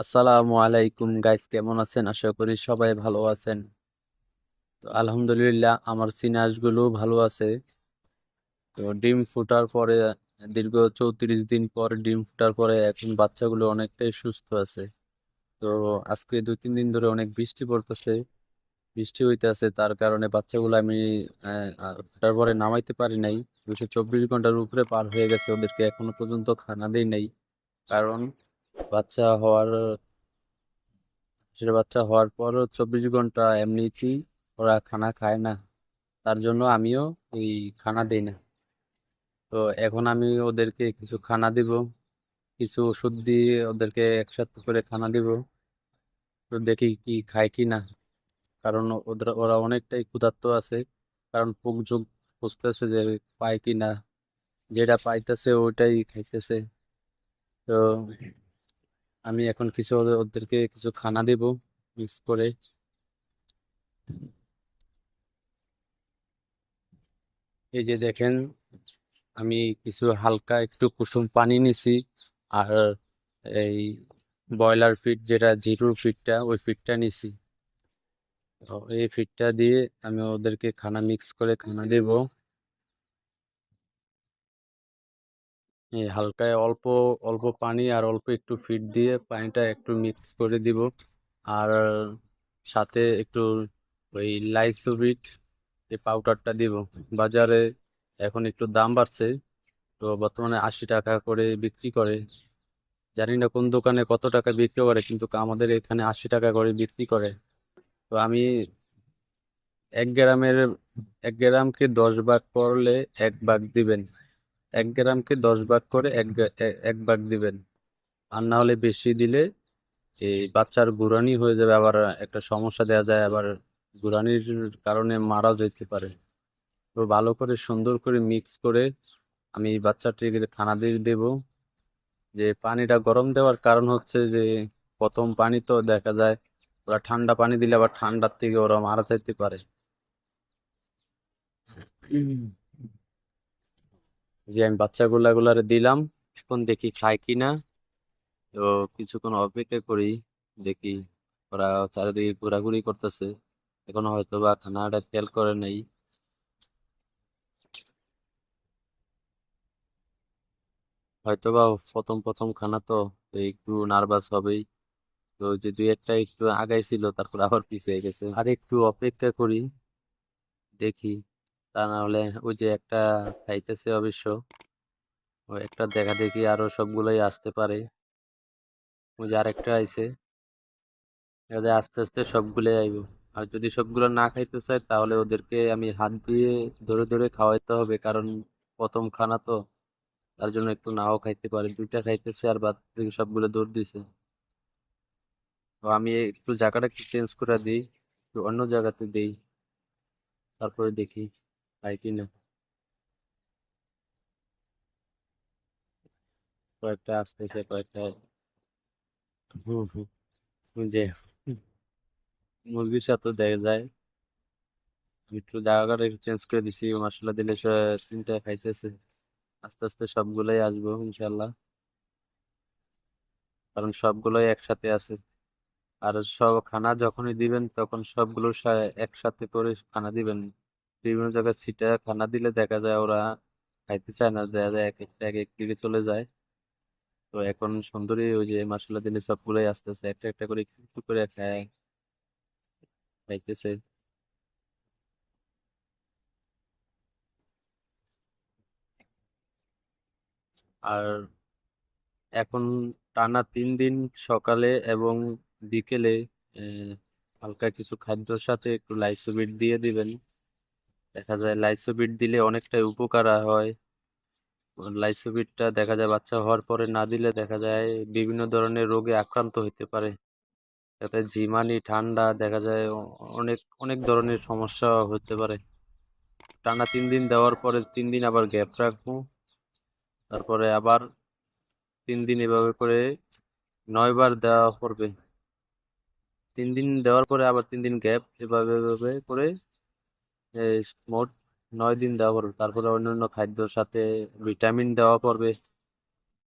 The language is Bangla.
আসসালামু আলাইকুম গাইস, কেমন আছেন? আশা করি সবাই ভালো আছেন। তো আলহামদুলিল্লাহ আমার চিনাসগুলো ভালো আছে। তো ডিম ফুটার পরে দীর্ঘ 34 দিন পর ডিম ফুটার পরে এখন বাচ্চাগুলো অনেকটাই সুস্থ আছে। তো আজকে 2-3 দিন ধরে অনেক বৃষ্টি পড়তেছে, বৃষ্টি হইতেছে, তার কারণে বাচ্চাগুলো আমি ফুটার পরে নামাইতে পারি নাই। 224 ঘন্টার উপরে পার হয়ে গেছে, ওদেরকে এখনো পর্যন্ত খানা দেই নাই। কারণ বাচ্চা হওয়ার সেটা বাচ্চা হওয়ার পরও 24 ঘন্টা এমনিতেই ওরা খানা খায় না, তার জন্য আমিও এই খানা দেই না। তো এখন আমি ওদেরকে কিছু খানা দিব, কিছু ওষুধ দিয়ে ওদেরকে একসাথে করে খানা দিব। তো দেখি কি খায় কি না, কারণ ওরা অনেকটাই ক্ষুধার্ত আছে। কারণ ভোগ যোগ বুঝতেছে যে পায় কি না, যেটা পাইতেছে ওইটাই খাইতেছে। তো আমি এখন কিছু ওদেরকে কিছু খানা দিব মিক্স করে। এই যে দেখেন, আমি কিছু হালকা একটু কুসুম পানি নিছি, আর এই ব্রয়লার ফিড, যেটা জিরো ফিডটা, ওই ফিডটা নিছি। তো এই ফিডটা দিয়ে আমি ওদেরকে খানা মিক্স করে খানা দেব। এই হালকায় অল্প অল্প পানি আর অল্প একটু ফিড দিয়ে পানিটা একটু মিক্স করে দিব। আর সাথে একটু ওই লাইসোবিট, এই পাউডারটা দিব। বাজারে এখন একটু দাম বাড়ছে, তো বর্তমানে 80 টাকা করে বিক্রি করে। জানি না কোন দোকানে কত টাকা বিক্রি করে, কিন্তু আমাদের এখানে 80 টাকা করে বিক্রি করে। তো আমি 1 গ্রামের 1 গ্রামকে 10 ভাগ করলে 1 ভাগ দিবেন। 1 গ্রামকে 10 ভাগ করে এক ভাগ দিবেন। আর না হলে বেশি দিলে এই বাচ্চার গুড়ানি হয়ে যাবে, আবার একটা সমস্যা দেয়া যায়, আবার গুড়ানির কারণে মারাও যেতে পারে। তো ভালো করে সুন্দর করে মিক্স করে আমি বাচ্চাটিকে খানা দিয়ে দেব। যে পানিটা গরম দেওয়ার কারণ হচ্ছে যে প্রথম পানি তো দেখা যায় ওরা ঠান্ডা পানি দিলে আবার ঠান্ডার থেকে ওরা মারা যাইতে পারে। উম, যে আমি বাচ্চাগুলারে দিলাম, এখন দেখি খায় কিনা। তো কিছুক্ষণ অপেক্ষা করি, দেখি। ওরা চারিদিকে ঘোরাঘুরি করতেছে, এখনো হয়তো বা খানাটা খেয়াল করে নাই। হয়তো বা প্রথম প্রথম খানা তো, তো একটু নার্ভাস হবেই। তো ওই যে দুই একটা একটু আগাই ছিল, তারপর আবার পিছিয়ে গেছে। আর একটু অপেক্ষা করি, দেখি। তা না হলে ওই যে একটা খাইতেছে অবশ্য, ওই একটা দেখা দেখি আরো সবগুলোই আসতে পারে। ওই যে আরেকটা আইছে, দেখা যায় আস্তে আস্তে সবগুলোই আইব। আর যদি সবগুলো না খাইতে চায়, তাহলে ওদেরকে আমি হাত দিয়ে ধরে ধরে খাওয়াইতে হবে, কারণ প্রথম খানা তো, তার জন্য একটু নাও খাইতে পারে। দুইটা খাইতেছে আর বাদ থেকে সবগুলো দৌড় দিছে। তো আমি একটু জায়গাটা একটু চেঞ্জ করে দিই, একটু অন্য জায়গাতে দিই, তারপরে দেখি খাই কিনা। কয়েকটা আসতেছে, কয়েকটা। হুম হুম। ওই যে মুরগির সাথে দেখা যায়, একটু জায়গাটা একটু চেঞ্জ করে দিছি, মশলা দিলে সে তিনটা খাইতেছে। আস্তে আস্তে সবগুলাই আসবো ইনশাল্লাহ, কারণ সবগুলোই একসাথে আছে। আর সব খানা যখনই দিবেন তখন সবগুলো একসাথে করে খানা দিবেন। বিভিন্ন জায়গায় ছিটা খানা দিলে দেখা যায় ওরা খাইতে চায় না, দেখা যায় এক একটা এক এক দিকে চলে যায়। তো এখন সুন্দরী ওই যে মশলা দিলে সবগুলোই আস্তে আস্তে একটা একটা করে একটু করে খাইতেছে। আর এখন টানা 3 দিন সকালে এবং বিকেলে আহ, হালকা কিছু খাদ্যর সাথে একটু লাইসোবিট দিয়ে দিবেন। দেখা যায় লাইসোবিট দিলে অনেকটাই উপকার হয়। লাইসোবিটটা দেখা যায় বাচ্চা হওয়ার পরে না দিলে দেখা যায় বিভিন্ন ধরনের রোগে আক্রান্ত হতে পারে। যাতে ঝিমানি, ঠান্ডা, দেখা যায় অনেক অনেক ধরনের সমস্যা হতে পারে। টানা 3 দিন দেওয়ার পরে 3 দিন আবার গ্যাপ রাখবো, তারপরে আবার 3 দিন এভাবে করে 9 বার দেওয়া পড়বে। 3 দিন দেওয়ার পরে আবার 3 দিন গ্যাপ, এভাবে এভাবে করে মোট 9 দিন দেওয়া পড়বে। তারপরে অন্যান্য খাদ্যর সাথে ভিটামিন দেওয়া পড়বে।